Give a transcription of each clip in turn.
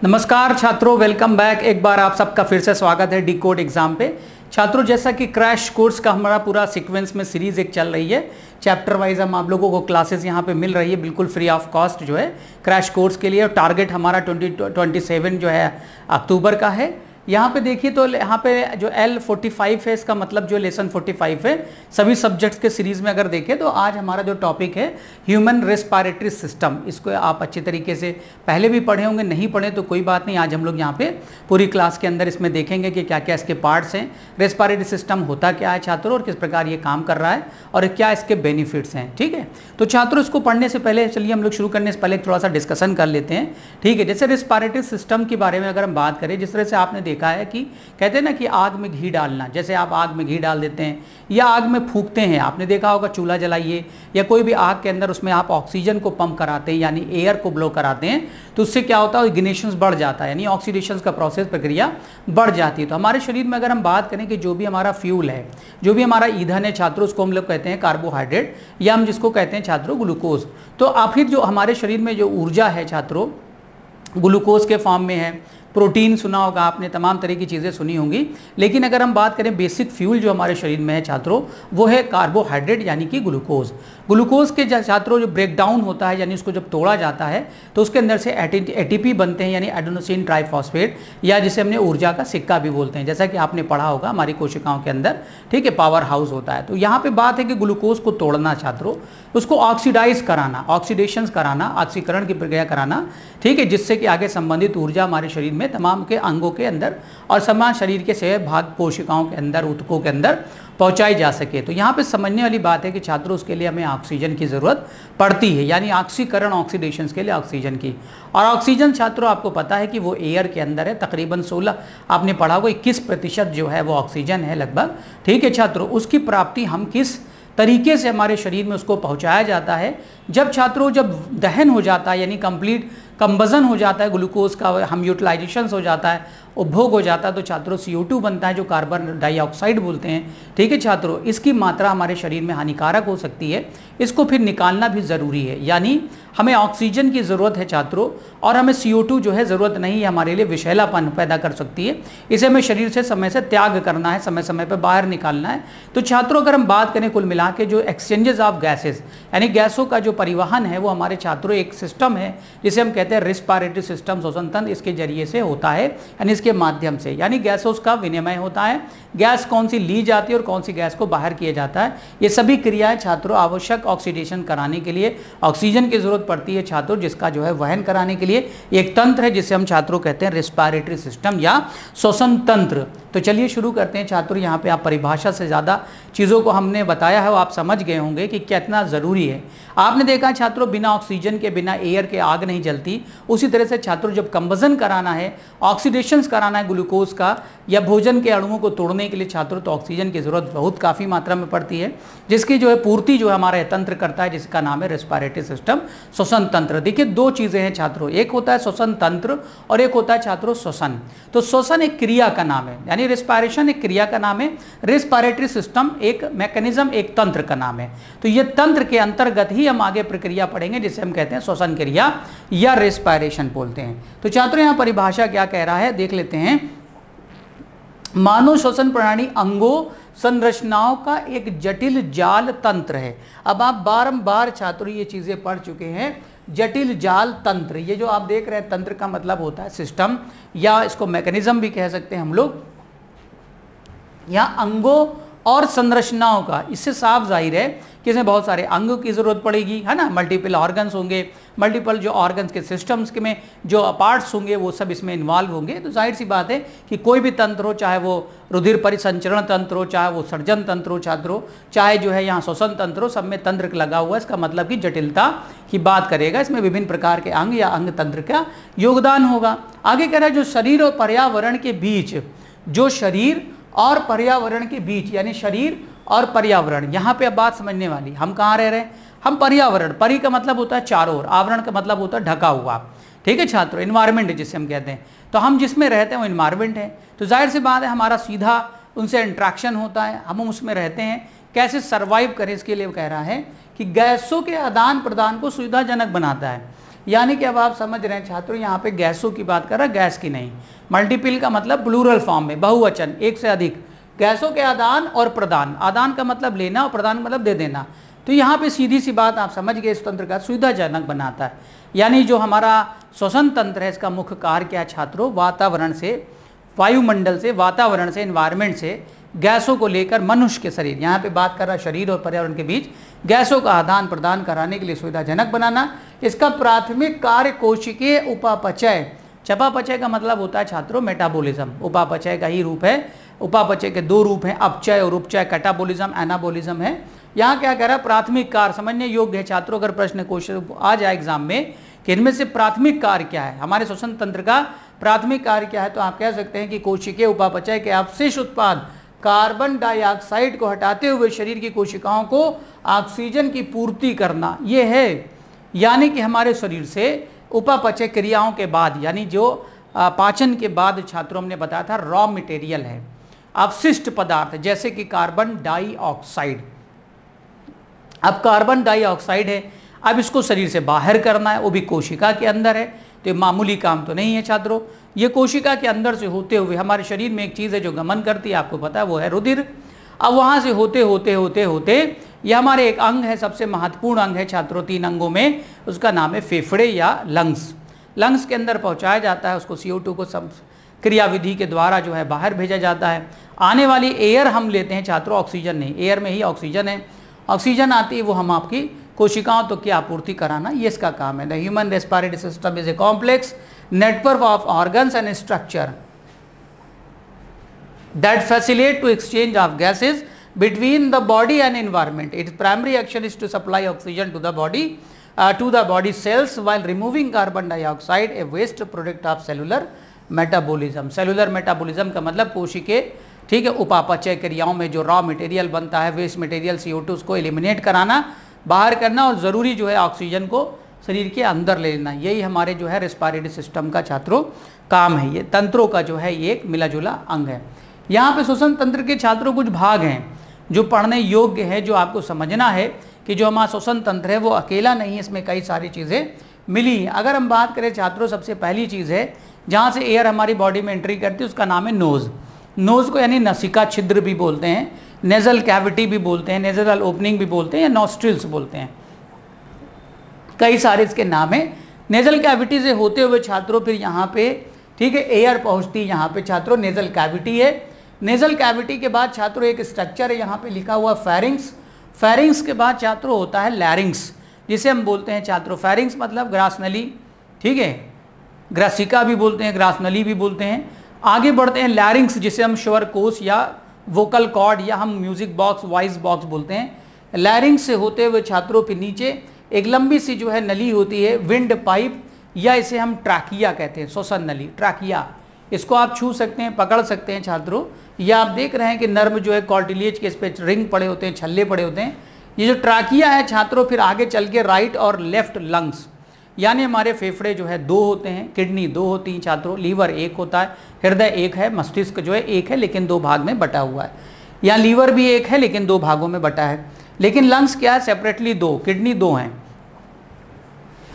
नमस्कार छात्रों, welcome back. एक बार आप सबका फिर से स्वागत है डी कोड एग्जाम पे। छात्रों, जैसा कि क्रैश कोर्स का हमारा पूरा सीक्वेंस में सीरीज एक चल रही है, चैप्टर वाइज हम आप लोगों को क्लासेस यहाँ पे मिल रही है बिल्कुल फ्री ऑफ कॉस्ट जो है क्रैश कोर्स के लिए। टारगेट हमारा 2027 जो है अक्टूबर का है। यहाँ पे देखिए तो यहाँ पे जो L45 है, इसका मतलब जो लेसन 45 है सभी सब्जेक्ट्स के सीरीज में अगर देखें तो आज हमारा जो टॉपिक है ह्यूमन रेस्पिरेटरी सिस्टम, इसको आप अच्छी तरीके से पहले भी पढ़े होंगे, नहीं पढ़े तो कोई बात नहीं। आज हम लोग यहाँ पे पूरी क्लास के अंदर इसमें देखेंगे कि क्या क्या इसके पार्ट्स हैं, रेस्पिरेटरी सिस्टम होता क्या है छात्रों, और किस प्रकार ये काम कर रहा है और क्या इसके बेनिफिट्स हैं। ठीक है, तो छात्रों इसको पढ़ने से पहले चलिए हम लोग शुरू करने से पहले थोड़ा सा डिस्कशन कर लेते हैं। ठीक है, जैसे रेस्पिरेटरी सिस्टम के बारे में अगर हम बात करें, जिस तरह से आपने देखा है कि कहते हैं ना कि आग में घी डालना, जैसे आप आग में घी डाल देते हैं या आग में फूंकते हैं, आपने देखा होगा चूल्हा जलाइए या कोई भी आग के अंदर उसमें आप ऑक्सीजन को पंप कराते हैं यानी एयर को ब्लो कराते हैं, तो उससे क्या होता है, इग्निशन बढ़ जाता है यानी ऑक्सीडेशन का प्रोसेस प्रक्रिया बढ़ जाती है। तो हमारे शरीर में अगर हम बात करें कि जो भी हमारा फ्यूल है, जो भी हमारा ईंधन है छात्रों, उसको हम लोग कहते हैं कार्बोहाइड्रेट या हम जिसको कहते हैं छात्रों ग्लूकोज। तो फिर जो हमारे शरीर में जो ऊर्जा है छात्रों, ग्लूकोज के फॉर्म में है, प्रोटीन सुना होगा आपने, तमाम तरह की चीज़ें सुनी होंगी। लेकिन अगर हम बात करें बेसिक फ्यूल जो हमारे शरीर में है छात्रों, वो है कार्बोहाइड्रेट यानी कि ग्लूकोज। ग्लूकोज के छात्रों जो ब्रेक डाउन होता है यानी उसको जब तोड़ा जाता है तो उसके अंदर से एटीपी बनते हैं यानी एडेनोसिन ट्राइफॉस्फेट, या जिसे हमने ऊर्जा का सिक्का भी बोलते हैं, जैसा कि आपने पढ़ा होगा हमारी कोशिकाओं के अंदर। ठीक है, पावर हाउस होता है। तो यहाँ पे बात है कि ग्लूकोज को तोड़ना छात्रों, उसको ऑक्सीडाइज कराना, ऑक्सीडेशन कराना, ऑक्सीकरण की प्रक्रिया कराना। ठीक है, जिससे कि आगे संबंधित ऊर्जा हमारे शरीर में तमाम के अंगों के अंदर और समान शरीर के से भाग कोशिकाओं के अंदर, ऊतकों के अंदर पहुंचाई जा सके। तो यहाँ पे समझने वाली बात है कि छात्रों उसके लिए हमें ऑक्सीजन की ज़रूरत पड़ती है, यानी ऑक्सीकरण, ऑक्सीडेशन के लिए ऑक्सीजन की। और ऑक्सीजन छात्रों आपको पता है कि वो एयर के अंदर है, तकरीबन 16 आपने पढ़ा होगा 21% जो है वो ऑक्सीजन है लगभग। ठीक है छात्रों, उसकी प्राप्ति हम किस तरीके से हमारे शरीर में उसको पहुंचाया जाता है, जब छात्रों जब दहन हो जाता है यानी कंप्लीट कंबजन हो जाता है ग्लूकोज का, हम यूटिलाइजेशन हो जाता है, उपभोग हो जाता है, तो छात्रों CO2 बनता है जो कार्बन डाइऑक्साइड बोलते हैं। ठीक है छात्रों, इसकी मात्रा हमारे शरीर में हानिकारक हो सकती है, इसको फिर निकालना भी ज़रूरी है। यानी हमें ऑक्सीजन की ज़रूरत है छात्रों, और हमें CO2 जो है ज़रूरत नहीं है, हमारे लिए विषैलापन पैदा कर सकती है, इसे हमें शरीर से समय से त्याग करना है, समय समय पर बाहर निकालना है। तो छात्रों अगर हम बात करें कुल मिला के जो एक्सचेंजेस ऑफ गैसेस यानी गैसों का जो परिवहन है, वो हमारे छात्रों एक सिस्टम है जिसे हम कहते हैं रेस्पिरेटरी सिस्टम, श्वसन तंत्र, इसके जरिए से होता है यानी इसके माध्यम से, यानी गैसों का विनिमय होता है। गैस कौन सी ली जाती है और कौन सी गैस को बाहर किया जाता है, ये सभी क्रियाएं छात्रों आवश्यक ऑक्सीडेशन कराने के लिए ऑक्सीजन की जरूरत पड़ती है छात्रों, जिसका जो है वहन कराने के लिए एक तंत्र है जिसे हम छात्रों कहते हैं रेस्पिरेटरी सिस्टम या श्वसन तंत्र। तो चलिए शुरू करते हैं छात्रों। यहाँ पे आप परिभाषा से ज़्यादा चीज़ों को हमने बताया है, वो आप समझ गए होंगे कि कितना ज़रूरी है। आपने देखा छात्रों, बिना ऑक्सीजन के, बिना एयर के आग नहीं जलती। उसी तरह से छात्रों जब कंबजन कराना है, ऑक्सीडेशन कराना है ग्लूकोज का या भोजन के अणुओं को तोड़ने के लिए छात्रों, तो ऑक्सीजन की ज़रूरत बहुत काफ़ी मात्रा में पड़ती है, जिसकी जो है पूर्ति जो है हमारा तंत्र करता है, जिसका नाम है रेस्पिरेटरी सिस्टम, श्वसन तंत्र। देखिए दो चीज़ें हैं छात्रों, एक होता है श्वसन तंत्र और एक होता है छात्रों श्वसन। तो श्वसन एक क्रिया का नाम है, यानी रेस्पिरेशन एक क्रिया का नाम है, रेस्पिरेटरी सिस्टम एक मैकेनिज्म, एक तंत्र का नाम है। तो ये तंत्र के अंतर्गत ही हम आगे प्रक्रिया पढ़ेंगे जिसे हम कहते हैं श्वसन क्रिया या रेस्पिरेशन बोलते हैं। तो छात्रों यहाँ परिभाषा क्या कह रहा है देख लेते हैं। मानव श्वसन प्रणाली अंगों संरचनाओं का एक जटिल जाल तंत्र है। अब आप बारंबार छात्रों ये चीज़ें पढ़ चुके हैं, जटिल जाल तंत्र। ये जो आप देख रहे हैं, तंत्र का मतलब होता है सिस्टम या इसको मैकेनिज्म भी कह सकते हैं हम लोग। यहाँ अंगों और संरचनाओं का, इससे साफ जाहिर है कि इसमें बहुत सारे अंगों की ज़रूरत पड़ेगी, है ना, मल्टीपल ऑर्गन्स होंगे, मल्टीपल जो ऑर्गन्स के सिस्टम्स के में जो पार्ट्स होंगे वो सब इसमें इन्वॉल्व होंगे। तो जाहिर सी बात है कि कोई भी तंत्र हो, चाहे वो रुधिर परिसंचरण तंत्र हो, चाहे वो सर्जन तंत्र हो छात्रों, चाहे जो है यहाँ श्वसन तंत्र हो, सब में तंत्र लगा हुआ है। इसका मतलब कि जटिलता की बात करेगा, इसमें विभिन्न प्रकार के अंग या अंग तंत्र का योगदान होगा। आगे कह रहा है जो शरीर और पर्यावरण के बीच, जो शरीर और पर्यावरण के बीच यानी शरीर और पर्यावरण, यहाँ पे अब बात समझने वाली, हम कहाँ रह रहे हैं, हम पर्यावरण, परि का मतलब होता है चारों ओर, आवरण का मतलब होता है ढका हुआ। ठीक है छात्रों, इन्वायरमेंट जिसे हम कहते हैं, तो हम जिसमें रहते हैं वो इन्वायरमेंट है। तो जाहिर सी बात है हमारा सीधा उनसे इंट्रैक्शन होता है, हम उसमें रहते हैं। कैसे सर्वाइव करें इसके लिए कह रहा है कि गैसों के आदान प्रदान को सुविधाजनक बनाता है। यानी कि अब आप समझ रहे हैं छात्रों, यहाँ पे गैसों की बात कर रहा है, गैस की नहीं। मल्टीपल का मतलब प्लूरल फॉर्म में, बहुवचन, एक से अधिक गैसों के आदान और प्रदान। आदान का मतलब लेना और प्रदान मतलब दे देना। तो यहाँ पे सीधी सी बात आप समझ गए, इस तंत्र का सुविधाजनक बनाता है। यानी जो हमारा श्वसन तंत्र है, इसका मुख्य कार्य क्या है छात्रों, वातावरण से, वायुमंडल से, वातावरण से, एनवायरमेंट से गैसों को लेकर मनुष्य के शरीर, यहाँ पे बात कर रहा है शरीर और पर्यावरण के बीच गैसों का आदान प्रदान कराने के लिए सुविधाजनक बनाना। इसका प्राथमिक कार्य कोशिकीय उपापचय, चयापचय का मतलब होता है छात्रों मेटाबॉलिज्म, उपापचय का ही रूप है। उपापचय के दो रूप हैं, अपचय और उपचय, कैटाबॉलिज्म, एनाबॉलिज्म है। यहाँ क्या कह रहा है, प्राथमिक कार्य समझने योग्य है छात्रों। अगर प्रश्न क्वेश्चन आ जाए एग्जाम में कि इनमें से प्राथमिक कार्य क्या है, हमारे श्वसन तंत्र का प्राथमिक कार्य क्या है, तो आप कह सकते हैं कि कोशिकीय उपापचय के अवशिष्ट उत्पाद कार्बन डाइऑक्साइड को हटाते हुए शरीर की कोशिकाओं को ऑक्सीजन की पूर्ति करना, ये है। यानी कि हमारे शरीर से उपापचय क्रियाओं के बाद, यानी जो पाचन के बाद छात्रों हमने बताया था रॉ मटेरियल है, अवशिष्ट पदार्थ, जैसे कि कार्बन डाइऑक्साइड। अब कार्बन डाइऑक्साइड है, अब इसको शरीर से बाहर करना है, वो भी कोशिका के अंदर है। तो ये मामूली काम तो नहीं है छात्रों। ये कोशिका के अंदर से होते हुए हमारे शरीर में एक चीज़ है जो गमन करती है, आपको पता है, वो है रुधिर। अब वहाँ से होते होते होते होते ये हमारे एक अंग है, सबसे महत्वपूर्ण अंग है छात्रों 3 अंगों में, उसका नाम है फेफड़े या लंग्स। लंग्स के अंदर पहुँचाया जाता है, उसको CO2 को सब क्रियाविधि के द्वारा जो है बाहर भेजा जाता है। आने वाली एयर हम लेते हैं छात्रों, ऑक्सीजन नहीं, एयर में ही ऑक्सीजन है। ऑक्सीजन आती है, वो हम आपकी कोशिकाओं तो क्या आपूर्ति कराना, ये इसका काम है। The human respiratory system is a complex network of organs and structure that facilitate to exchange of gases between the body and environment. Its primary action is to supply oxygen to the body cells while removing carbon dioxide, a waste product of cellular metabolism. Cellular metabolism का मतलब कोशिके, ठीक है, उपापचय क्रियाओं में जो raw material बनता है, वेस्ट मटेरियल CO2 उसको एलिमिनेट कराना, बाहर करना, और ज़रूरी जो है ऑक्सीजन को शरीर के अंदर ले लेना। यही हमारे जो है रेस्पिरेटरी सिस्टम का छात्रों काम है। ये तंत्रों का जो है ये एक मिला जुला अंग है। यहाँ पे श्वसन तंत्र के छात्रों कुछ भाग हैं जो पढ़ने योग्य है, जो आपको समझना है कि जो हमारा श्वसन तंत्र है वो अकेला नहीं है, इसमें कई सारी चीज़ें मिली हैं। अगर हम बात करें छात्रों, सबसे पहली चीज़ है जहाँ से एयर हमारी बॉडी में एंट्री करती है, उसका नाम है नोज़। नोज़ को यानी नसिका छिद्र भी बोलते हैं, नेजल कैविटी भी बोलते हैं, नेजल ओपनिंग भी बोलते हैं, या नॉस्ट्रिल्स बोलते हैं, कई सारे इसके नाम हैं। नेजल कैविटी से होते हुए छात्रों फिर यहाँ पे, ठीक है, एयर पहुँचती है यहाँ पे छात्रों, नेजल कैविटी है। नेजल कैविटी के बाद छात्रों एक स्ट्रक्चर है यहाँ पे लिखा हुआ फेरिंग्स। फेरिंग्स के बाद छात्रों होता है लैरिंग्स, जिसे हम बोलते हैं छात्रों, फेरिंग्स मतलब ग्रास नली, ठीक है, ग्रासिका भी बोलते हैं, ग्रास नली भी बोलते हैं। आगे बढ़ते हैं लैरिंग्स, जिसे हम श्वर कोश या वोकल कॉर्ड या हम म्यूजिक बॉक्स, वॉइस बॉक्स बोलते हैं। लैरिंग्स से होते हुए छात्रों फिर नीचे एक लंबी सी जो है नली होती है, विंड पाइप, या इसे हम ट्रैकिया कहते हैं, श्वसन नली, ट्रैकिया। इसको आप छू सकते हैं, पकड़ सकते हैं छात्रों। या आप देख रहे हैं कि नर्व जो है कॉर्टिलेज के इस पे रिंग पड़े होते हैं, छल्ले पड़े होते हैं। ये जो ट्रैकिया है छात्रों, फिर आगे चल के राइट और लेफ्ट लंग्स, यानी हमारे फेफड़े जो है 2 होते हैं, किडनी 2 होती हैं छात्रों, लीवर 1 होता है, हृदय 1 है, मस्तिष्क जो है 1 है लेकिन 2 भाग में बटा हुआ है। या लीवर भी 1 है लेकिन 2 भागों में बटा है। लेकिन लंग्स क्या है, सेपरेटली 2, किडनी 2 हैं।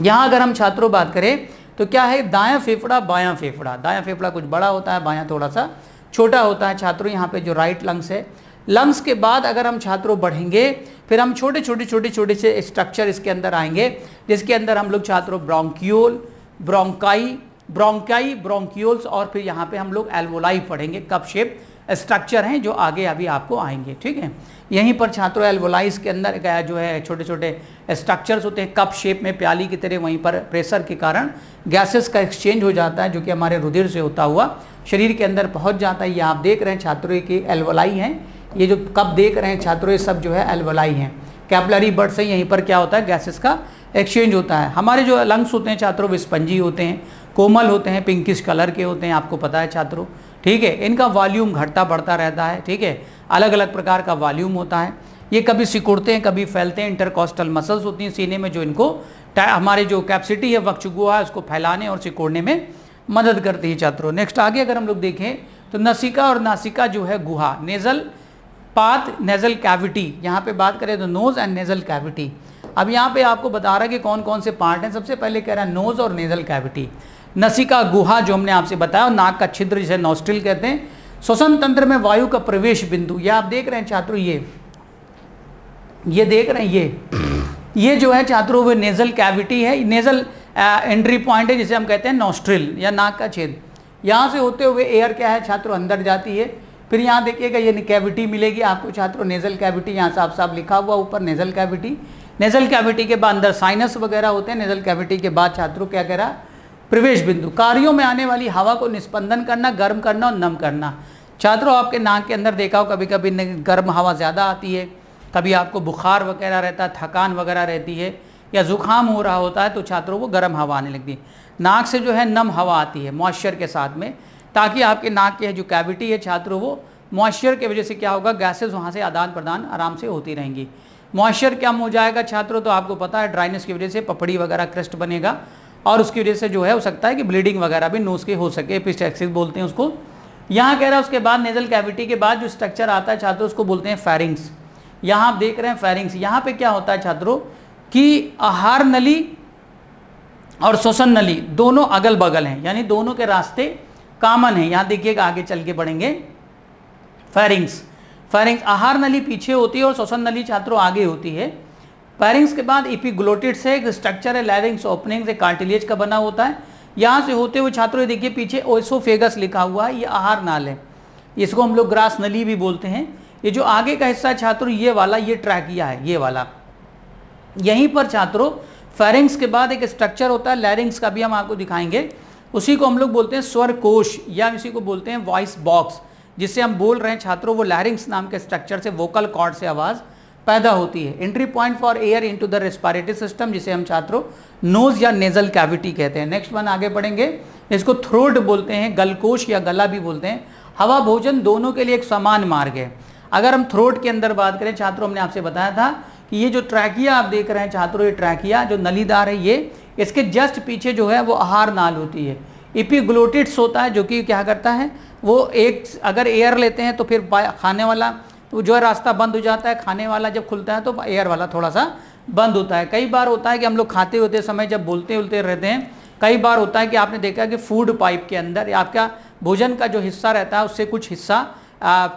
यहाँ अगर हम छात्रों बात करें तो क्या है, दायां फेफड़ा, बायां फेफड़ा। दायां फेफड़ा कुछ बड़ा होता है, बायां थोड़ा सा छोटा होता है छात्रों। यहाँ पे जो राइट लंग्स है, लंग्स के बाद अगर हम छात्रों बढ़ेंगे फिर हम छोटे छोटे से स्ट्रक्चर इसके अंदर आएंगे, जिसके अंदर हम लोग छात्रों ब्रोंकियोल, ब्रोंकाई, ब्रोंकियोल्स, और फिर यहाँ पे हम लोग एल्वोलाई पढ़ेंगे। कप शेप स्ट्रक्चर हैं जो आगे अभी आपको आएंगे, ठीक है। यहीं पर छात्रों एल्वोलाइज के अंदर क्या जो है छोटे छोटे स्ट्रक्चर्स होते हैं, कप शेप में प्याली की तरह। वहीं पर प्रेशर के कारण गैसेस का एक्सचेंज हो जाता है, जो कि हमारे रुधिर से होता हुआ शरीर के अंदर पहुंच जाता है। ये आप देख रहे हैं छात्रों की एल्वोलाई हैं, ये जो कप देख रहे हैं छात्रों, ये सब जो है एल्वोलाई हैं। कैपिलरी बड से यहीं पर क्या होता है, गैसेस का एक्सचेंज होता है। हमारे जो लंग्स होते हैं छात्रों, वो स्पंजी होते हैं, कोमल होते हैं, पिंकिश कलर के होते हैं, आपको पता है छात्रों, ठीक है। इनका वॉल्यूम घटता बढ़ता रहता है, ठीक है, अलग अलग प्रकार का वॉल्यूम होता है। ये कभी सिकुड़ते हैं, कभी फैलते हैं। इंटरकॉस्टल मसल्स होती हैं सीने में, जो इनको हमारे जो कैपेसिटी है वक्षगुहा है उसको फैलाने और सिकुड़ने में मदद करती है छात्रों। नेक्स्ट आगे अगर हम लोग देखें तो नसिका और नासिका जो है गुहा, नेजल पाथ, नेजल कैविटी, यहाँ पे बात करें तो नोज एंड नेजल कैविटी। अब यहाँ पे आपको बता रहा है कि कौन कौन से पार्ट हैं। सबसे पहले कह रहा है नोज और नेजल कैविटी, नसिका गुहा जो हमने आपसे बताया, और नाक का छिद्र जिसे नॉस्ट्रिल कहते हैं। श्वसन तंत्र में वायु का प्रवेश बिंदु, ये आप देख रहे हैं छात्रों, ये देख रहे हैं, ये जो है छात्रों वो नेजल कैविटी है, नेजल एंट्री पॉइंट है जिसे हम कहते हैं नॉस्ट्रिल या नाक का छेद। यहाँ से होते हुए एयर क्या है छात्रों अंदर जाती है। फिर यहाँ देखिएगा ये कैविटी मिलेगी आपको छात्रों, नेजल कैविटी, यहाँ साफ साफ लिखा हुआ ऊपर नेजल कैविटी। नेजल कैविटी के बाद अंदर साइनस वगैरह होते हैं। नेजल कैविटी के बाद छात्रों क्या कह रहा है, प्रवेश बिंदु, कार्यों में आने वाली हवा को निस्पंदन करना, गर्म करना और नम करना। छात्रों आपके नाक के अंदर देखा हो कभी कभी गर्म हवा ज़्यादा आती है, कभी आपको बुखार वगैरह रहता है, थकान वगैरह रहती है, या जुकाम हो रहा होता है तो छात्रों को गर्म हवा आने लगती है। नाक से जो है नम हवा आती है मॉइस्चर के साथ में, ताकि आपके नाक के जो कैविटी है छात्रों वो मॉइस्चर की वजह से क्या होगा, गैसेज वहाँ से आदान प्रदान आराम से होती रहेंगी। मॉइस्चर कम हो जाएगा छात्रों तो आपको पता है ड्राइनेस की वजह से पपड़ी वगैरह क्रस्ट बनेगा, और उसकी वजह से जो है हो सकता है कि ब्लीडिंग वगैरह भी नोज के हो सके, एपिस्टैक्सिस बोलते हैं उसको। यहाँ कह रहा है उसके बाद नेजल कैविटी के बाद जो स्ट्रक्चर आता है छात्रों उसको बोलते हैं फेरिंग्स। यहाँ आप देख रहे हैं फेरिंग्स, यहाँ पे क्या होता है छात्रों कि आहार नली और श्वसन नली दोनों अगल बगल हैं, यानी दोनों के रास्ते कॉमन हैं। यहाँ देखिएगा आगे चल के बढ़ेंगे, फेरिंग्स आहार नली पीछे होती है और श्वसन नली छात्रों आगे होती है। फेरिंग्स के बाद एपिग्लोटिड से एक स्ट्रक्चर है लैरिंग्स ओपनिंग से कार्टिलेज का बना होता है। यहाँ से होते हुए छात्रों देखिए पीछे ओएसोफेगस लिखा हुआ है, ये आहार नाल है, इसको हम लोग ग्रास नली भी बोलते हैं। ये जो आगे का हिस्सा है छात्रों ये वाला, ये ट्रैकिया है, ये वाला। यहीं पर छात्रों फेरिंग्स के बाद एक स्ट्रक्चर होता है लैरिंग्स का, भी हम आपको दिखाएंगे, उसी को हम लोग बोलते हैं स्वर कोश या इसी को बोलते हैं वॉइस बॉक्स। जिससे हम बोल रहे हैं छात्रों वो लैरिंग्स नाम के स्ट्रक्चर से वोकल कॉर्ड से आवाज़ पैदा होती है। Entry point for air into the respiratory system, जिसे हम छात्रों नोज या नेजल कैविटी कहते हैं। नेक्स्ट वन आगे बढ़ेंगे, इसको थ्रोट बोलते हैं, गलकोश या गला भी बोलते हैं। हवा भोजन दोनों के लिए एक समान मार्ग है। अगर हम थ्रोट के अंदर बात करें छात्रों, हमने आपसे बताया था कि ये जो ट्रैकिया आप देख रहे हैं छात्रों, ये ट्रैकिया जो नलीदार है ये, इसके जस्ट पीछे जो है वो आहार नाल होती है। एपिग्लोटिड्स होता है जो कि क्या करता है, वो एक अगर एयर लेते हैं तो फिर खाने वाला तो जो है रास्ता बंद हो जाता है, खाने वाला जब खुलता है तो एयर वाला थोड़ा सा बंद होता है। कई बार होता है कि हम लोग खाते होते समय जब बोलते उलते रहते हैं, कई बार होता है कि आपने देखा कि फूड पाइप के अंदर आपका भोजन का जो हिस्सा रहता है उससे कुछ हिस्सा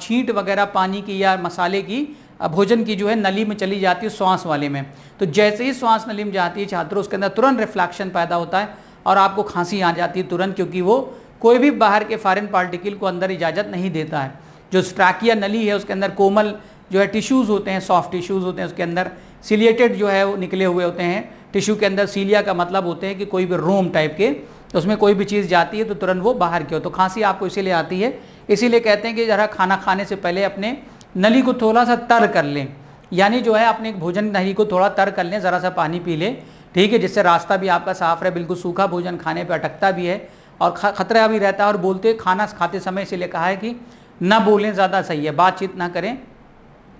छींट वगैरह पानी की या मसाले की भोजन की जो है नली में चली जाती है श्वास वाले में। तो जैसे ही श्वास नली में जाती है छात्रों उसके अंदर तुरंत रिफ्लेक्शन पैदा होता है और आपको खांसी आ जाती है तुरंत, क्योंकि वो कोई भी बाहर के फॉरेन पार्टिकल को अंदर इजाज़त नहीं देता है। जो ट्रैकिया नली है उसके अंदर कोमल जो है टिश्यूज़ होते हैं, सॉफ्ट टिश्यूज़ होते हैं, उसके अंदर सिलिएटेड जो है वो निकले हुए होते हैं। टिश्यू के अंदर सीलिया का मतलब होते हैं कि कोई भी रोम टाइप के, तो उसमें कोई भी चीज़ जाती है तो तुरंत वो बाहर की हो। तो खांसी आपको इसीलिए आती है, इसीलिए कहते हैं कि ज़रा खाना खाने से पहले अपने नली को थोड़ा सा तर कर लें, यानी जो है अपने भोजन नली को थोड़ा तर कर लें, ज़रा सा पानी पी लें, ठीक है, जिससे रास्ता भी आपका साफ रहे। बिल्कुल सूखा भोजन खाने पर अटकता भी है और खतरा भी रहता है। और बोलते खाना खाते समय इसीलिए कहा है कि ना बोलें, ज़्यादा सही है, बातचीत ना करें,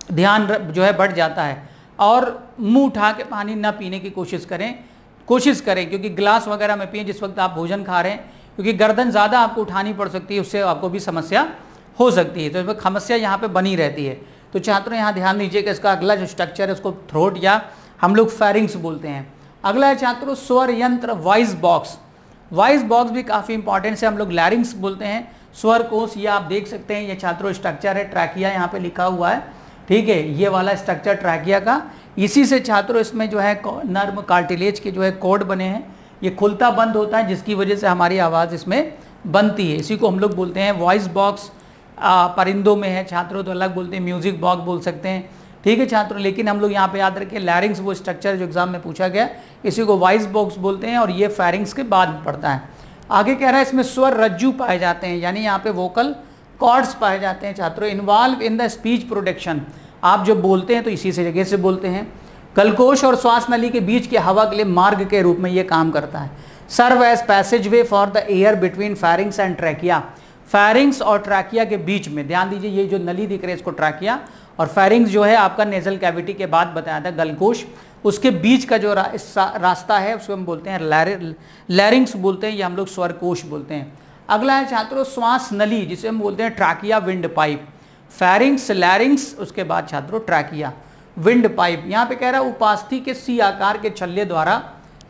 ध्यान जो है बढ़ जाता है। और मुंह उठा के पानी ना पीने की कोशिश करें, क्योंकि गिलास वगैरह में पिए जिस वक्त आप भोजन खा रहे हैं, क्योंकि गर्दन ज़्यादा आपको उठानी पड़ सकती है, उससे आपको भी समस्या हो सकती है। तो इसमें समस्या यहाँ पे बनी रहती है। तो छात्रों यहाँ ध्यान दीजिए कि इसका अगला जो स्ट्रक्चर है उसको थ्रोट या हम लोग फेरिंग्स बोलते हैं। अगला है छात्रों स्वर यंत्र वॉइस बॉक्स। वॉइस बॉक्स भी काफ़ी इंपॉर्टेंट से हम लोग लैरिंग्स बोलते हैं। स्वर कोश ये आप देख सकते हैं, ये छात्रों स्ट्रक्चर है, ट्रैकिया यहाँ पे लिखा हुआ है, ठीक है, ये वाला स्ट्रक्चर ट्रैकिया का। इसी से छात्रों इसमें जो है नर्म कार्टिलेज के जो है कॉर्ड बने हैं, ये खुलता बंद होता है जिसकी वजह से हमारी आवाज़ इसमें बनती है। इसी को हम लोग बोलते हैं वॉइस बॉक्स। परिंदों में है छात्रों तो अलग बोलते हैं, म्यूजिक बॉक्स बोल सकते हैं, ठीक है छात्रों। लेकिन हम लोग यहाँ पे याद रखें लैरिंग्स वो स्ट्रक्चर जो एग्जाम में पूछा गया, इसी को वॉइस बॉक्स बोलते हैं और ये फेरिंग्स के बाद में पड़ता है। आगे कह रहा है इसमें स्वर रज्जु पाए जाते हैं, यानी यहाँ पे वोकल कॉर्ड्स पाए जाते हैं छात्रों। Involve in the speech production, आप जो बोलते हैं तो इसी से जगह से बोलते हैं। गलकोश और श्वास नली के बीच के हवा के लिए मार्ग के रूप में ये काम करता है। Serve as passage way for the air between pharynx and trachea, pharynx और ट्रैकिया के बीच में, ध्यान दीजिए ये जो नली दिख रही है इसको ट्रैकिया, और फेरिंग्स जो है आपका नेजल कैविटी के बाद बताया था गलकोश, उसके बीच का जो रास्ता है उसको हम बोलते हैं लैरिंग्स बोलते हैं, या हम लोग स्वरकोश बोलते हैं। अगला है छात्रों श्वास नली, जिसे हम बोलते हैं ट्रैकिया विंड पाइप। फेरिंग्स, लैरिंग्स, उसके बाद छात्रों ट्रैकिया। Wind pipe. यहाँ पे कह रहा है उपास्थि के सी आकार के छल्ले द्वारा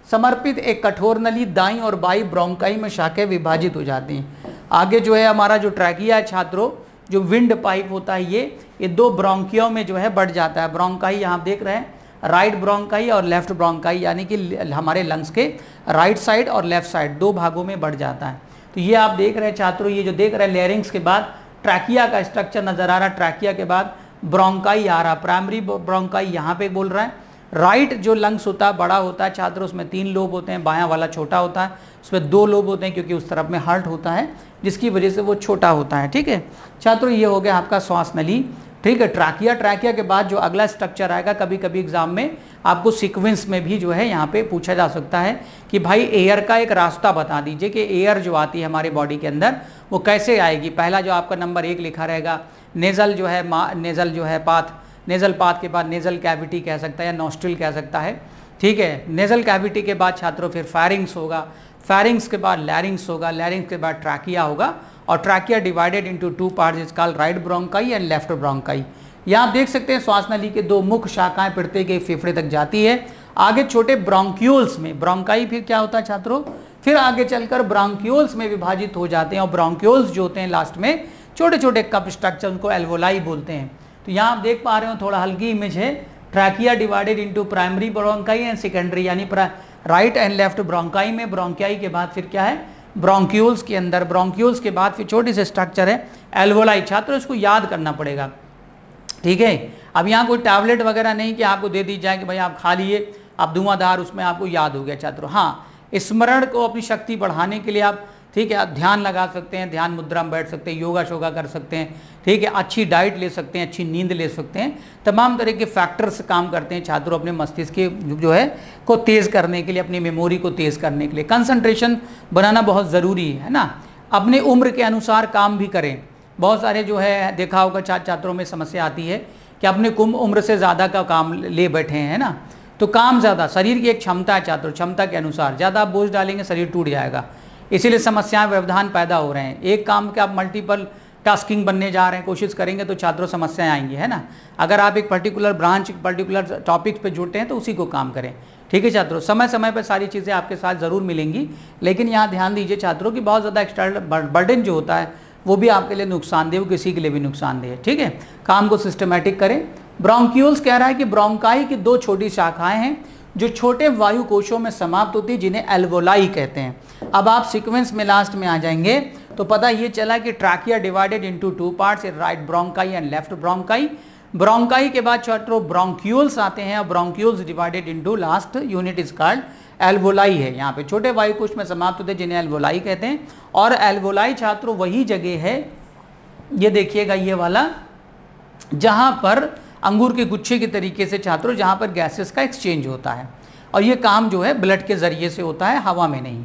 समर्पित एक कठोर नली दाई और बाई ब्रोंकाई में शाखाएं विभाजित हो जाती हैं। आगे जो है हमारा जो ट्रैकिया है छात्रों, जो विंड पाइप होता है ये दो ब्रोंकियों में जो है बढ़ जाता है। ब्रोंकाई यहाँ देख रहे हैं, राइट ब्रोंकाई और लेफ्ट ब्रोंकाई, यानी कि हमारे लंग्स के राइट साइड और लेफ्ट साइड दो भागों में बढ़ जाता है। तो ये आप देख रहे हैं छात्रों, ये जो देख रहे हैं लेरिंग्स के बाद ट्रैकिया का स्ट्रक्चर नजर आ रहा है, ट्रैकिया के बाद ब्रोंकाई आ रहा, प्राइमरी ब्रोंकाई यहाँ पे बोल रहा है। राइट जो लंग्स होता है बड़ा होता है छात्रों, उसमें 3 लोब होते हैं, बायां वाला छोटा होता है, उसमें 2 लोब होते हैं क्योंकि उस तरफ में हार्ट होता है जिसकी वजह से वो छोटा होता है। ठीक है छात्रों, ये हो गया आपका श्वास नली। ठीक है, ट्रैकिया। ट्रैकिया के बाद जो अगला स्ट्रक्चर आएगा, कभी कभी एग्जाम में आपको सीक्वेंस में भी जो है यहाँ पे पूछा जा सकता है कि भाई एयर का एक रास्ता बता दीजिए कि एयर जो आती है हमारे बॉडी के अंदर वो कैसे आएगी। पहला जो आपका नंबर 1 लिखा रहेगा नेजल जो है, नेजल जो है पाथ, नेजल पाथ के बाद नेजल कैविटी कह सकता है या नॉस्ट्रिल कह सकता है। ठीक है, नेजल कैविटी के बाद छात्रों फिर फेरिंग्स होगा, फेरिंग्स के बाद लैरिंग्स होगा, लैरिंग्स के बाद ट्रैकिया होगा, और trachea divided into 2 parts is called right bronchi and left bronchi. यहाँ आप देख सकते हैं श्वास नली के 2 मुख्य शाखाएं पिड़ते के फेफड़े तक जाती है। आगे छोटे ब्रोंक्यूल्स में, ब्रोंकाई फिर क्या होता है छात्रों, फिर आगे चलकर ब्रोंक्यूल्स में विभाजित हो जाते हैं, और ब्रोंक्यूल्स जो होते हैं लास्ट में छोटे छोटे कप स्ट्रक्चर, उनको एल्वोलाई बोलते हैं। तो यहाँ आप देख पा रहे हो, थोड़ा हल्की इमेज है, trachea divided into primary bronchi and secondary, यानी राइट एंड लेफ्ट ब्रोंकाई में, ब्रोंकियाई के बाद फिर क्या है ब्रोंक्यूल्स के अंदर, ब्रोंक्यूल्स के बाद फिर छोटी सी स्ट्रक्चर है एल्वोलाई। छात्रों इसको याद करना पड़ेगा। ठीक है, अब यहाँ कोई टैबलेट वगैरह नहीं कि आपको दे दी जाए कि भाई आप खा लिए, आप धुआंधार उसमें आपको याद हो गया छात्रों। हाँ, स्मरण को अपनी शक्ति बढ़ाने के लिए आप, ठीक है, आप ध्यान लगा सकते हैं, ध्यान मुद्रा में बैठ सकते हैं, योगा शोगा कर सकते हैं। ठीक है, अच्छी डाइट ले सकते हैं, अच्छी नींद ले सकते हैं, तमाम तरह के फैक्टर्स काम करते हैं छात्रों अपने मस्तिष्क के जो है को तेज़ करने के लिए, अपनी मेमोरी को तेज़ करने के लिए। कंसंट्रेशन बनाना बहुत ज़रूरी है ना। अपने उम्र के अनुसार काम भी करें। बहुत सारे जो है देखा होगा छात्रों में समस्या आती है कि अपने उम्र से ज़्यादा का काम ले बैठे हैं ना, तो काम ज़्यादा, शरीर की एक क्षमता है छात्रों, क्षमता के अनुसार ज़्यादा आप बोझ डालेंगे शरीर टूट जाएगा, इसीलिए समस्याएं व्यवधान पैदा हो रहे हैं। एक काम के आप मल्टीपल टास्किंग बनने जा रहे हैं, कोशिश करेंगे तो छात्रों समस्याएं आएंगी, है ना। अगर आप एक पर्टिकुलर ब्रांच, पर्टिकुलर टॉपिक पे जुड़ते हैं तो उसी को काम करें। ठीक है छात्रों, समय समय पर सारी चीज़ें आपके साथ ज़रूर मिलेंगी, लेकिन यहाँ ध्यान दीजिए छात्रों कि बहुत ज़्यादा एक्स्ट्रा बर्डन जो होता है वो भी आपके लिए नुकसानदेह, किसी के लिए भी नुकसानदेह है। ठीक है, काम को सिस्टमेटिक करें। ब्रोंक्यूल्स कह रहा है कि ब्रोंकाई की 2 छोटी शाखाएं हैं जो छोटे वायु कोशों में समाप्त होती है, जिन्हें एल्वोलाई कहते हैं। अब आप सीक्वेंस में लास्ट में आ जाएंगे तो पता ये चला कि trachea divided into 2 parts, right bronchi and left bronchi. Bronchi के बाद छात्रों ब्रोंक्यूल्स आते हैं, और bronchioles divided into last unit is called alveoli है। यहाँ पे छोटे वायुकोश में समाप्त होते हैं जिन्हें एल्वोलाई कहते हैं। और एल्वोलाई छात्रों वही जगह है, ये देखिएगा ये वाला, जहाँ पर अंगूर के गुच्छे के तरीके से छात्रों, जहाँ पर गैसेस का एक्सचेंज होता है, और ये काम जो है ब्लड के जरिए से होता है, हवा में नहीं।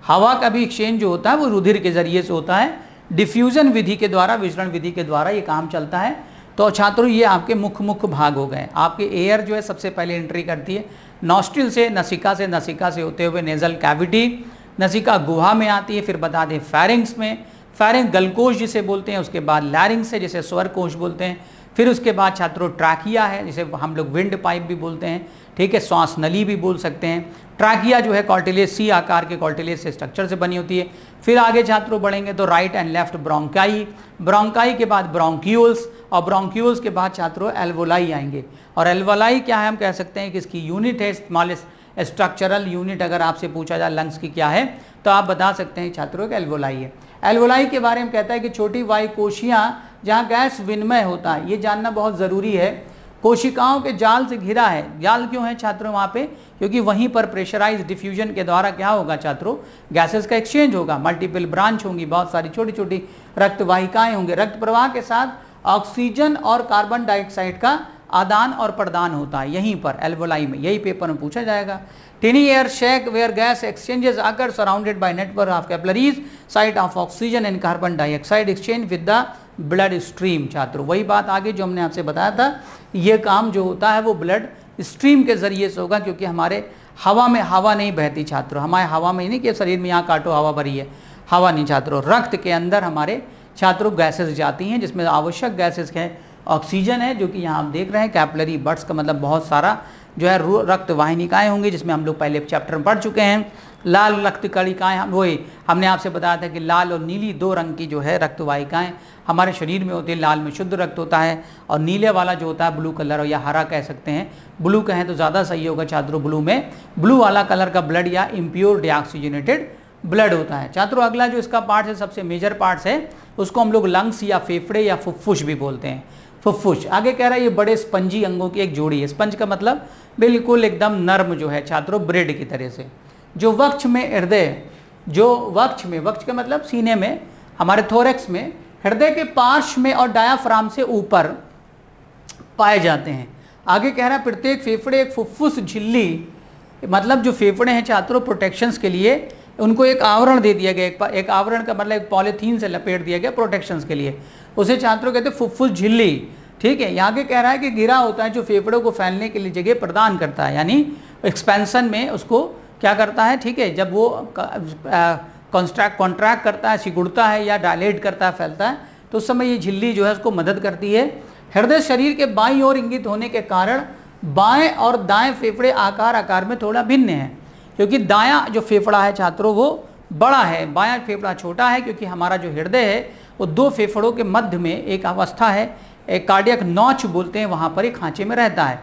हवा का भी एक्सचेंज जो होता है वो रुधिर के जरिए से होता है, डिफ्यूजन विधि के द्वारा, विसरण विधि के द्वारा ये काम चलता है। तो छात्रों ये आपके मुख्य भाग हो गए। आपके एयर जो है सबसे पहले एंट्री करती है नॉस्ट्रिल से, नसिका से होते हुए नेजल कैविटी, नसिका गुहा में आती है, फिर बता दें फेरिंग्स में, फेरिंग गलकोश जिसे बोलते हैं, उसके बाद लैरिंग्स है जिसे स्वर कोश बोलते हैं, फिर उसके बाद छात्रों ट्रैकिया है जिसे हम लोग विंड पाइप भी बोलते हैं। ठीक है, श्वास नली भी बोल सकते हैं। ट्रैकिया जो है कॉर्टिलेज, सी आकार के कॉर्टिलेज से स्ट्रक्चर से बनी होती है। फिर आगे छात्रों बढ़ेंगे तो right and left bronchi, bronchi के बाद ब्रोंक्यूल्स, और ब्रोंक्यूल्स के बाद छात्रों एल्वोलाई आएंगे। और एल्वोलाई क्या है, हम कह सकते हैं कि इसकी यूनिट है, स्मॉलेस्ट स्ट्रक्चरल यूनिट अगर आपसे पूछा जाए लंग्स की क्या है तो आप बता सकते हैं छात्रों कि एल्वोलाई है। एल्वोलाई के बारे में कहता है कि छोटी वायु कोशियाँ जहाँ गैस विनिमय होता है, ये जानना बहुत ज़रूरी है। कोशिकाओं के जाल से घिरा है। जाल क्यों है छात्रों वहाँ पे, क्योंकि वहीं पर प्रेशराइज डिफ्यूजन के द्वारा क्या होगा छात्रों, गैसेस का एक्सचेंज होगा, मल्टीपल ब्रांच होंगी, बहुत सारी छोटी छोटी रक्त वाहिकाएं होंगे, रक्त प्रवाह के साथ ऑक्सीजन और कार्बन डाइऑक्साइड का आदान और प्रदान होता है यहीं पर एल्वोलाई में। यही पेपर में पूछा जाएगा। Tiny air sacs where gas exchanges occur surrounded by network of capillaries site of oxygen and carbon dioxide exchange with the blood stream. छात्रों वही बात आगे जो हमने आपसे बताया था, ये काम जो होता है वो ब्लड स्ट्रीम के जरिए से होगा, क्योंकि हमारे हवा में हवा नहीं बहती छात्रों, हमारे हवा में नहीं कि शरीर में यहाँ काटो हवा भरी है, हवा नहीं छात्रों, रक्त के अंदर हमारे छात्रों गैसेस जाती हैं जिसमें आवश्यक गैसेस हैं ऑक्सीजन है, जो कि यहाँ आप देख रहे हैं कैपिलरी बड्स का मतलब बहुत सारा जो है रक्त वाहिनिकाएँ होंगी, जिसमें हम लोग पहले चैप्टर में पढ़ चुके हैं। लाल रक्त कणिकाएँ, वही हमने आपसे बताया था कि लाल और नीली 2 रंग की जो है रक्त वाहिकाएँ हमारे शरीर में होती है। लाल में शुद्ध रक्त होता है और नीले वाला जो होता है ब्लू कलर, या हरा कह सकते हैं, ब्लू कहें तो ज़्यादा सही होगा छात्रों। ब्लू में ब्लू वाला कलर का ब्लड या इम्प्योर डीऑक्सीजनेटेड ब्लड होता है छात्रों। अगला जो इसका पार्ट है, सबसे मेजर पार्ट्स है, उसको हम लोग लंग्स या फेफड़े या फुफ्फुस भी बोलते हैं। फुफ्फुस आगे कह रहा है ये बड़े स्पंजी अंगों की एक जोड़ी है। स्पंज का मतलब बिल्कुल एकदम नर्म जो है छात्रों, ब्रेड की तरह से। जो वक्ष में हृदय, जो वक्ष में, वक्ष का मतलब सीने में, हमारे थोरैक्स में, हृदय के पार्श्व में और डायाफ्राम से ऊपर पाए जाते हैं। आगे कह रहा है प्रत्येक फेफड़े एक फुफ्फुस झिल्ली, मतलब जो फेफड़े हैं छात्रों प्रोटेक्शंस के लिए उनको एक आवरण दे दिया गया। एक आवरण का मतलब एक पॉलीथीन से लपेट दिया गया प्रोटेक्शंस के लिए, उसे छात्रों कहते हैं फुफ्फुस झिल्ली। ठीक है, यहाँ के कह रहा है कि गिरा होता है जो फेफड़ों को फैलने के लिए जगह प्रदान करता है, यानी एक्सपेंशन में उसको क्या करता है। ठीक है, जब वो कॉन्ट्रैक्ट करता है, सिकुड़ता है या डायलेट करता है, फैलता है, तो उस समय ये झिल्ली जो है उसको मदद करती है। हृदय शरीर के बाईं ओर इंगित होने के कारण बाएं और दाएं फेफड़े आकार में थोड़ा भिन्न हैं, क्योंकि दायां जो फेफड़ा है छात्रों वो बड़ा है, बायां फेफड़ा छोटा है, क्योंकि हमारा जो हृदय है वो 2 फेफड़ों के मध्य में एक अवस्था है, एक कार्डियक नॉच बोलते हैं, वहाँ पर एक खांचे में रहता है।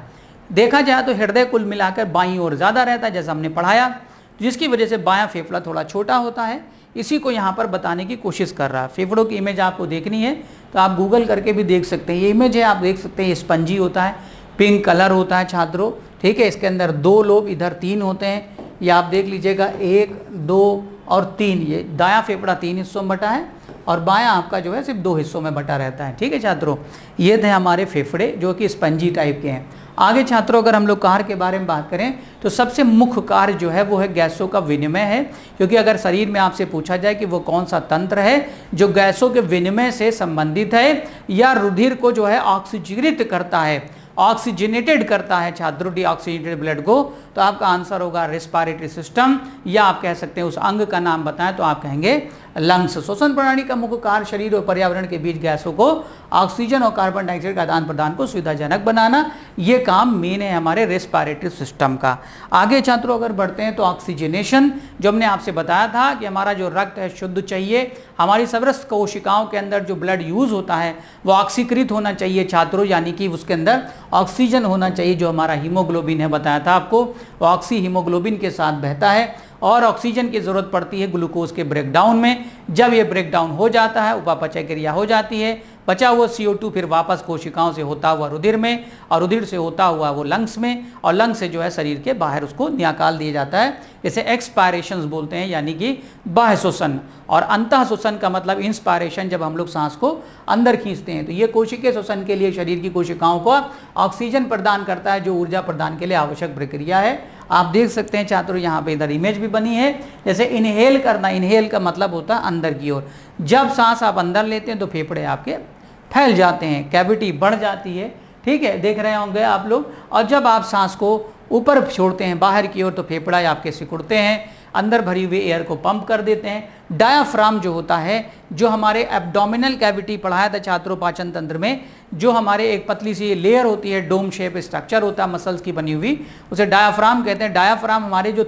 देखा जाए तो हृदय कुल मिलाकर बाईं ओर ज़्यादा रहता है, जैसा हमने पढ़ाया, जिसकी वजह से बायां फेफड़ा थोड़ा छोटा होता है। इसी को यहाँ पर बताने की कोशिश कर रहा है। फेफड़ों की इमेज आपको देखनी है तो आप गूगल करके भी देख सकते हैं। ये इमेज है, आप देख सकते हैं, ये स्पंजी होता है, पिंक कलर होता है छात्रों। ठीक है, इसके अंदर 2 लोब, इधर 3 होते हैं, ये आप देख लीजिएगा 1, 2 और 3। ये दायां फेफड़ा 3 हिस्सों में बटा है और बायां आपका जो है सिर्फ 2 हिस्सों में बटा रहता है। ठीक है छात्रों, ये थे हमारे फेफड़े जो कि स्पंजी टाइप के हैं। आगे छात्रों अगर हम लोग कार्य के बारे में बात करें तो सबसे मुख्य कार्य जो है वो है गैसों का विनिमय है, क्योंकि अगर शरीर में आपसे पूछा जाए कि वो कौन सा तंत्र है जो गैसों के विनिमय से संबंधित है या रुधिर को जो है ऑक्सीजनित करता है, ऑक्सीजनेटेड करता है छात्रों, डीऑक्सीजनेटेड ब्लड को, तो आपका आंसर होगा रेस्पिरेटरी सिस्टम, या आप कह सकते हैं उस अंग का नाम बताएं तो आप कहेंगे लंग्स। श्वसन प्रणाली का मुख्य कार्य शरीर और पर्यावरण के बीच गैसों को, ऑक्सीजन और कार्बन डाइऑक्साइड का आदान प्रदान को सुविधाजनक बनाना, ये काम मेन है हमारे रेस्पिरेटरी सिस्टम का। आगे छात्रों अगर बढ़ते हैं तो ऑक्सीजनेशन, जो हमने आपसे बताया था कि हमारा जो रक्त है शुद्ध चाहिए, हमारी समस्त कोशिकाओं के अंदर जो ब्लड यूज होता है वो ऑक्सीकृत होना चाहिए छात्रों, यानी कि उसके अंदर ऑक्सीजन होना चाहिए। जो हमारा हीमोग्लोबिन है बताया था आपको, वो ऑक्सी हीमोग्लोबिन के साथ बहता है और ऑक्सीजन की जरूरत पड़ती है ग्लूकोज के ब्रेकडाउन में। जब ये ब्रेकडाउन हो जाता है, उपापचय क्रिया हो जाती है, बचा हुआ CO2 फिर वापस कोशिकाओं से होता हुआ रुधिर में, और रुधिर से होता हुआ वो लंग्स में, और लंग्स से जो है शरीर के बाहर उसको निकाल दिया जाता है, इसे एक्सपायरेशंस बोलते हैं, यानी कि बाह्य श्वसन। और अंतः श्वसन का मतलब इंस्पायरेशन, जब हम लोग सांस को अंदर खींचते हैं। तो ये कोशिकीय श्वसन के लिए शरीर की कोशिकाओं को ऑक्सीजन प्रदान करता है, जो ऊर्जा प्रदान के लिए आवश्यक प्रक्रिया है। आप देख सकते हैं छात्रों, यहाँ पे इधर इमेज भी बनी है, जैसे इनहेल करना, इनहेल का मतलब होता है अंदर की ओर। जब सांस आप अंदर लेते हैं तो फेफड़े आपके फैल जाते हैं, कैविटी बढ़ जाती है। ठीक है, देख रहे होंगे आप लोग। और जब आप सांस को ऊपर छोड़ते हैं बाहर की ओर तो फेफड़ा आपके सिकुड़ते हैं, अंदर भरी हुई एयर को पंप कर देते हैं। डायाफ्राम जो होता है, जो हमारे एब्डोमिनल कैविटी पढ़ाया था छात्रों पाचन तंत्र में, जो हमारे एक पतली सी लेयर होती है, डोम शेप स्ट्रक्चर होता है मसल्स की बनी हुई, उसे डायाफ्राम कहते हैं। डायाफ्राम हमारे जो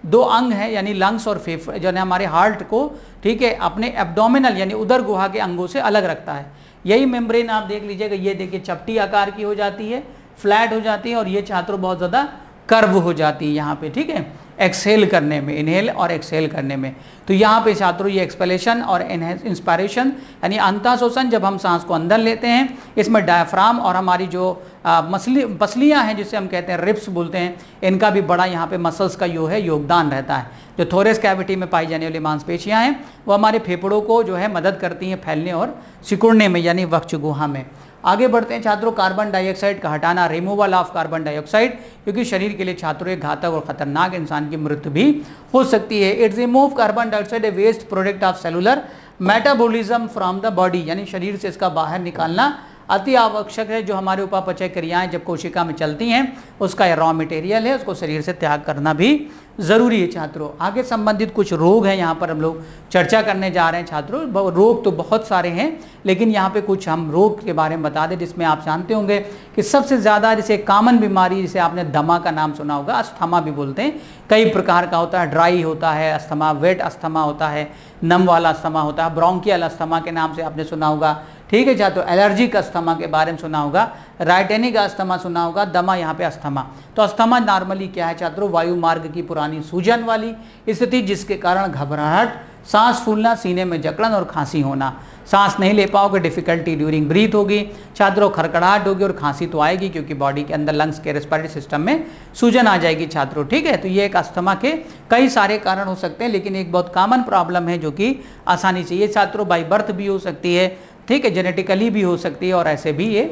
2 अंग हैं, यानी लंग्स और फेफड़े, जो है हमारे हार्ट को, ठीक है, अपने एब्डोमिनल यानी उदर गुहा के अंगों से अलग रखता है। यही मेम्ब्रेन आप देख लीजिएगा, ये देखिए चपटी आकार की हो जाती है, फ्लैट हो जाती है, और ये छात्रों बहुत ज़्यादा कर्व हो जाती है यहाँ पे। ठीक है, एक्सहेल करने में, इनहेल और एक्सहेल करने में। तो यहाँ पे छात्रों ये एक्सपेलेशन और इंस्पायरेशन यानी अंतः श्वसन, जब हम सांस को अंदर लेते हैं, इसमें डायफ्राम और हमारी जो पसलियाँ हैं जिसे हम कहते हैं रिब्स बोलते हैं, इनका भी बड़ा यहाँ पे मसल्स का योगदान रहता है। जो थोरेस कैविटी में पाई जाने वाली मांसपेशियाँ हैं वो हमारे फेफड़ों को जो है मदद करती हैं फैलने और सिकुड़ने में, यानी वक्ष गुहा में। आगे बढ़ते हैं छात्रों, कार्बन डाइऑक्साइड का हटाना, रिमूवल ऑफ कार्बन डाइऑक्साइड, क्योंकि शरीर के लिए छात्रों एक घातक और खतरनाक, इंसान की मृत्यु भी हो सकती है। It's remove carbon dioxide a waste product of cellular metabolism from the body, यानी शरीर से इसका बाहर निकालना अति आवश्यक है। जो हमारे उपापचय क्रियाएं जब कोशिका में चलती हैं उसका यह रॉ मटेरियल है, उसको शरीर से त्याग करना भी ज़रूरी है छात्रों। आगे संबंधित कुछ रोग हैं यहाँ पर हम लोग चर्चा करने जा रहे हैं छात्रों। रोग तो बहुत सारे हैं लेकिन यहाँ पे कुछ हम रोग के बारे में बता दें, जिसमें आप जानते होंगे कि सबसे ज़्यादा जैसे कॉमन बीमारी, जैसे आपने दमा का नाम सुना होगा, अस्थमा भी बोलते हैं, कई प्रकार का होता है। ड्राई होता है अस्थमा, वेट अस्थमा होता है, नम वाला अस्थमा होता है, ब्रोंकियल अस्थमा के नाम से आपने सुना होगा, ठीक है छात्रों। एलर्जिक अस्थमा के बारे में सुना होगा, राइटेनिक अस्थमा सुना होगा, दमा यहाँ पे अस्थमा। तो अस्थमा नॉर्मली क्या है छात्रों, वायु मार्ग की पुरानी सूजन वाली स्थिति जिसके कारण घबराहट, सांस फूलना, सीने में जकड़न और खांसी होना, सांस नहीं ले पाओगे, डिफिकल्टी ड्यूरिंग ब्रीथ होगी छात्रों, खड़खड़ाहट होगी और खांसी तो आएगी क्योंकि बॉडी के अंदर लंग्स के रेस्पिरेटरी सिस्टम में सूजन आ जाएगी छात्रों, ठीक है। तो ये एक अस्थमा के कई सारे कारण हो सकते हैं लेकिन एक बहुत कॉमन प्रॉब्लम है जो कि आसानी से ये छात्रों बाई बर्थ भी हो सकती है, ठीक है, जेनेटिकली भी हो सकती है और ऐसे भी ये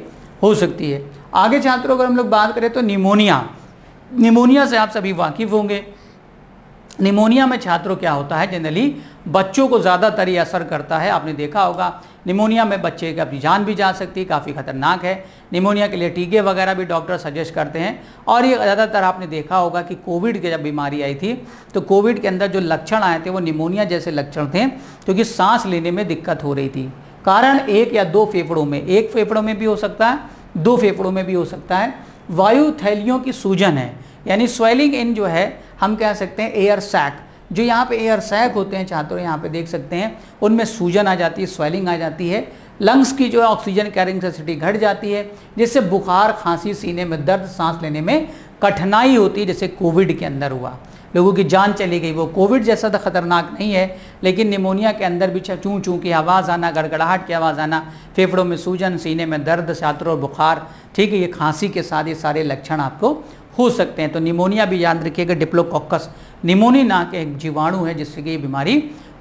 हो सकती है। आगे छात्रों अगर हम लोग बात करें तो निमोनिया से आप सभी वाकिफ होंगे। निमोनिया में छात्रों क्या होता है, जनरली बच्चों को ज़्यादातर ये असर करता है। आपने देखा होगा निमोनिया में बच्चे की अपनी जान भी जा सकती है, काफ़ी खतरनाक है। निमोनिया के लिए टीके वगैरह भी डॉक्टर सजेस्ट करते हैं। और ये ज़्यादातर आपने देखा होगा कि कोविड की जब बीमारी आई थी तो कोविड के अंदर जो लक्षण आए थे वो निमोनिया जैसे लक्षण थे क्योंकि सांस लेने में दिक्कत हो रही थी। कारण एक या दो फेफड़ों में, एक फेफड़ों में भी हो सकता है, दो फेफड़ों में भी हो सकता है, वायु थैलियों की सूजन है, यानी स्वेलिंग इन जो है हम कह सकते हैं एयर सैक, जो यहाँ पे एयर सैक होते हैं छात्रों यहाँ पे देख सकते हैं, उनमें सूजन आ जाती है, स्वेलिंग आ जाती है, लंग्स की जो है ऑक्सीजन कैरिंग कैपेसिटी घट जाती है जिससे बुखार, खांसी, सीने में दर्द, सांस लेने में कठिनाई होती है, जैसे कोविड के अंदर हुआ, लोगों की जान चली गई। वो कोविड जैसा तो खतरनाक नहीं है लेकिन निमोनिया के अंदर भी चूं चूं की आवाज़ आना, गड़गड़ाहट की आवाज़ आना, फेफड़ों में सूजन, सीने में दर्द, छात्रों और बुखार, ठीक है, ये खांसी के साथ ये सारे लक्षण आपको हो सकते हैं। तो निमोनिया भी याद रखिएगा, डिप्लोकोकस निमोनी नाम के एक जीवाणु है जिससे कि ये बीमारी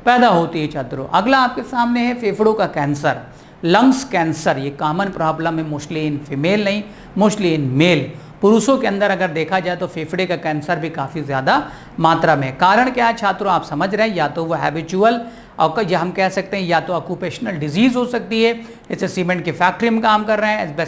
पैदा होती है छात्रों। अगला आपके सामने है फेफड़ों का कैंसर, लंग्स कैंसर। ये कॉमन प्रॉब्लम है, मोस्टली इन फीमेल नहीं, मोस्टली इन मेल। पुरुषों के अंदर अगर देखा जाए तो फेफड़े का कैंसर भी काफ़ी ज़्यादा मात्रा में। कारण क्या है छात्रों, आप समझ रहे हैं, या तो वो हैबिचुअल और या हम कह सकते हैं या तो ऑक्यूपेशनल डिजीज़ हो सकती है, जैसे सीमेंट की फैक्ट्री में काम कर रहे हैं,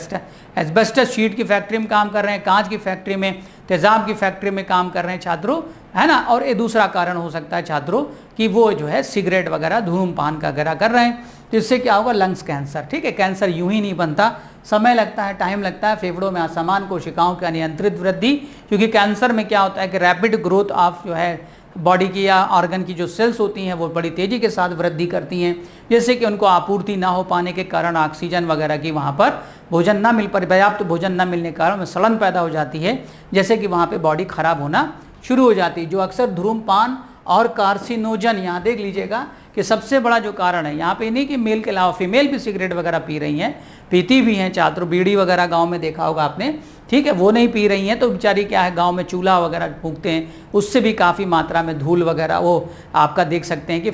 एस्बेस्टस शीट की फैक्ट्री में काम कर रहे हैं, कांच की फैक्ट्री में, तेजाब की फैक्ट्री में काम कर रहे हैं छात्रों, है ना। और ये दूसरा कारण हो सकता है छात्रों कि वो जो है सिगरेट वगैरह, धूम्रपान वगैरह कर रहे हैं, जिससे क्या होगा, लंग्स कैंसर, ठीक है। कैंसर यूं ही नहीं बनता, समय लगता है, टाइम लगता है। फेफड़ों में असमान कोशिकाओं की अनियंत्रित वृद्धि, क्योंकि कैंसर में क्या होता है कि रैपिड ग्रोथ ऑफ जो है बॉडी की या ऑर्गन की जो सेल्स होती हैं वो बड़ी तेज़ी के साथ वृद्धि करती हैं, जैसे कि उनको आपूर्ति ना हो पाने के कारण ऑक्सीजन वगैरह की वहाँ पर भोजन ना मिल पर पर्याप्त भोजन ना मिलने के कारण सड़न पैदा हो जाती है, जैसे कि वहाँ पे बॉडी खराब होना शुरू हो जाती है। जो अक्सर धूम्रपान और कार्सिनोजन, यहाँ देख लीजिएगा कि सबसे बड़ा जो कारण है यहाँ पे नहीं कि मेल के अलावा फीमेल भी सिगरेट वगैरह पी रही हैं, पीती भी हैं छात्रों, बीड़ी वगैरह गांव में देखा होगा आपने, ठीक है, वो नहीं पी रही हैं तो बेचारी क्या है, गांव में चूल्हा वगैरह फूंकते हैं, उससे भी काफ़ी मात्रा में धूल वगैरह वो आपका देख सकते हैं कि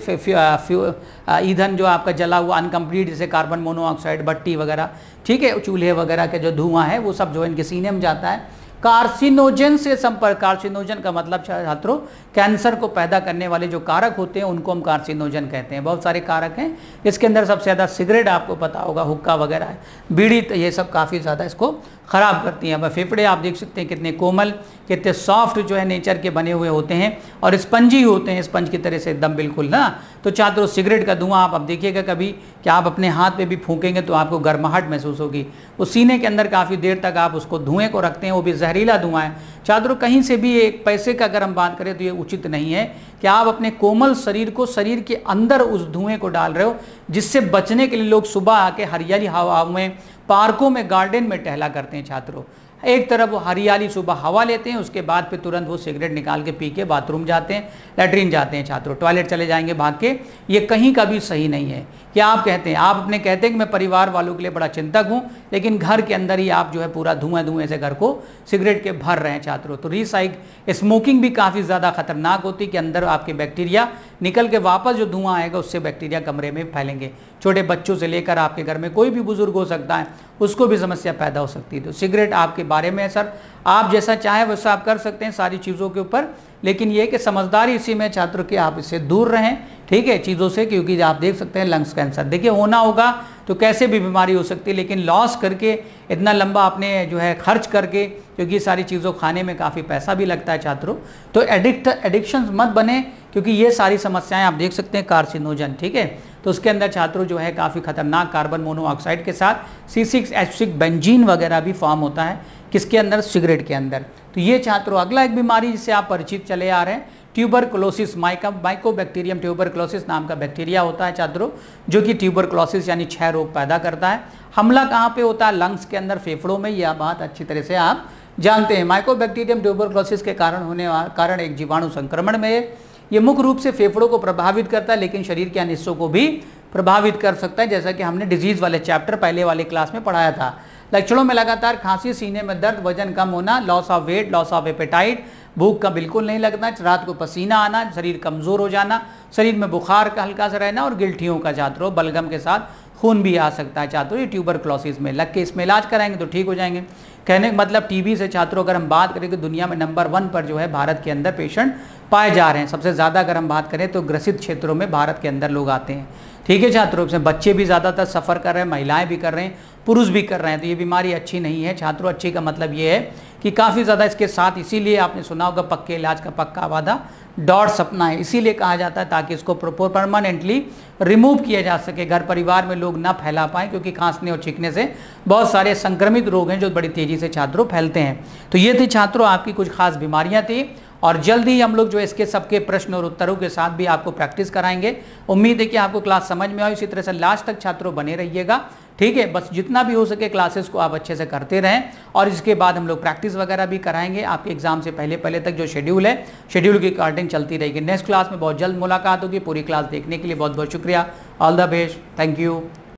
ईंधन जो आपका जला हुआ अनकम्प्लीट, जैसे कार्बन मोनोऑक्साइड, भट्टी वगैरह, ठीक है, चूल्हे वगैरह के जो धुआं है वो सब जो इनके सीने में जाता है। कार्सिनोजन से संपर्क, कार्सिनोजन का मतलब छात्रों कैंसर को पैदा करने वाले जो कारक होते हैं उनको हम कार्सिनोजन कहते हैं। बहुत सारे कारक हैं, इसके अंदर सबसे ज़्यादा सिगरेट आपको पता होगा, हुक्का वगैरह है, बीड़ी, तो ये सब काफ़ी ज़्यादा इसको ख़राब करती हैं। अब फेफड़े आप देख सकते हैं कितने कोमल, कितने सॉफ्ट जो है नेचर के बने हुए होते हैं और स्पंजी होते हैं, स्पंज की तरह से एकदम बिल्कुल ना। तो छात्रों सिगरेट का धुआं आप अब देखिएगा कभी कि आप अपने हाथ पे भी फूकेंगे तो आपको गर्माहट महसूस होगी, उस सीने के अंदर काफ़ी देर तक आप उसको धुएँ को रखते हैं, वो भी जहरीला धुआं है छात्रों। कहीं से भी एक पैसे का अगर हम बात करें तो ये उचित नहीं है कि आप अपने कोमल शरीर को, शरीर के अंदर उस धुएं को डाल रहे हो, जिससे बचने के लिए लोग सुबह आके हरियाली हवा में, पार्कों में, गार्डन में टहला करते हैं छात्रों। एक तरफ वो हरियाली सुबह हवा लेते हैं, उसके बाद फिर तुरंत वो सिगरेट निकाल के पी के बाथरूम जाते हैं, लैट्रीन जाते हैं छात्रों, टॉयलेट चले जाएंगे भाग के। ये कहीं का भी सही नहीं है कि आप कहते हैं, आप अपने कहते हैं कि मैं परिवार वालों के लिए बड़ा चिंतक हूँ, लेकिन घर के अंदर ही आप जो है पूरा धुएं से घर को सिगरेट के भर रहे हैं छात्रों। तो स्मोकिंग भी काफ़ी ज़्यादा खतरनाक होती है कि अंदर आपके बैक्टीरिया निकल के वापस जो धुआं आएगा उससे बैक्टीरिया कमरे में फैलेंगे। छोटे बच्चों से लेकर आपके घर में कोई भी बुजुर्ग हो सकता है, उसको भी समस्या पैदा हो सकती है। तो सिगरेट आपके बारे में है सर, आप जैसा चाहें वैसा आप कर सकते हैं सारी चीज़ों के ऊपर, लेकिन ये कि समझदारी इसी में छात्रों कि आप इससे दूर रहें, ठीक है, चीज़ों से, क्योंकि आप देख सकते हैं लंग्स कैंसर देखिए होना होगा तो कैसे भी बीमारी हो सकती है, लेकिन लॉस करके इतना लंबा आपने जो है खर्च करके, क्योंकि सारी चीज़ों खाने में काफ़ी पैसा भी लगता है छात्रों, तो एडिक्शन मत बने, क्योंकि ये सारी समस्याएं आप देख सकते हैं कार्सिनोजन, ठीक है। तो उसके अंदर छात्रों जो है काफ़ी खतरनाक कार्बन मोनोऑक्साइड के साथ C6H6 बेंजीन वगैरह भी फॉर्म होता है, किसके अंदर, सिगरेट के अंदर। तो ये छात्रों अगला एक बीमारी जिससे आप परिचित चले आ रहे हैं, ट्यूबरकुलोसिस, माइकोबैक्टीरियम ट्यूबरकुलोसिस नाम का बैक्टीरिया होता है छात्रों, जो कि ट्यूबरकुलोसिस यानी क्षय रोग पैदा करता है। हमला कहाँ पे होता है, लंग्स के अंदर, फेफड़ों में, यह बात अच्छी तरह से आप जानते हैं। माइकोबैक्टीरियम ट्यूबरकुलोसिस के कारण एक जीवाणु संक्रमण में ये मुख्य रूप से फेफड़ों को प्रभावित करता है, लेकिन शरीर के अन्य हिस्सों को भी प्रभावित कर सकता है, जैसा कि हमने डिजीज वाले चैप्टर पहले वाले क्लास में पढ़ाया था। लक्षणों में लगातार खांसी, सीने में दर्द, वजन कम होना, loss of weight, loss of appetite, भूख का बिल्कुल नहीं लगना, रात को पसीना आना, शरीर कमजोर हो जाना, शरीर में बुखार का हल्का सा रहना और गिल्टियों का छात्रों, बलगम के साथ खून भी आ सकता है छात्रों। ये ट्यूबरकुलोसिस में लग के इसमें इलाज कराएंगे तो ठीक हो जाएंगे। कहने का मतलब टीबी से छात्रों अगर हम बात करें तो दुनिया में नंबर 1 पर जो है भारत के अंदर पेशेंट पाए जा रहे हैं। सबसे ज़्यादा अगर हम बात करें तो ग्रसित क्षेत्रों में भारत के अंदर लोग आते हैं, ठीक है छात्रों। इसमें बच्चे भी ज़्यादातर सफ़र कर रहे हैं, महिलाएं भी कर रहे हैं, पुरुष भी कर रहे हैं। तो ये बीमारी अच्छी नहीं है छात्रों। अच्छी का मतलब ये है कि काफ़ी ज़्यादा इसके साथ, इसीलिए आपने सुना होगा पक्के इलाज का पक्का वादा डॉट सपना है, इसीलिए कहा जाता है ताकि इसको परमानेंटली रिमूव किया जा सके, घर परिवार में लोग ना फैला पाएँ, क्योंकि खांसने और छींकने से बहुत सारे संक्रमित रोग हैं जो बड़ी तेज़ी से छात्रों फैलते हैं। तो ये थी छात्रों आपकी कुछ खास बीमारियाँ थी, और जल्द ही हम लोग जो इसके सबके प्रश्न और उत्तरों के साथ भी आपको प्रैक्टिस कराएंगे। उम्मीद है कि आपको क्लास समझ में आई। इसी तरह से लास्ट तक छात्रों बने रहिएगा, ठीक है। बस जितना भी हो सके क्लासेस को आप अच्छे से करते रहें, और इसके बाद हम लोग प्रैक्टिस वगैरह भी कराएंगे। आपके एग्जाम से पहले तक जो शेड्यूल है, शेड्यूल की अकॉर्डिंग चलती रहेगी। नेक्स्ट क्लास में बहुत जल्द मुलाकात होगी। पूरी क्लास देखने के लिए बहुत बहुत शुक्रिया। All the best, thank you.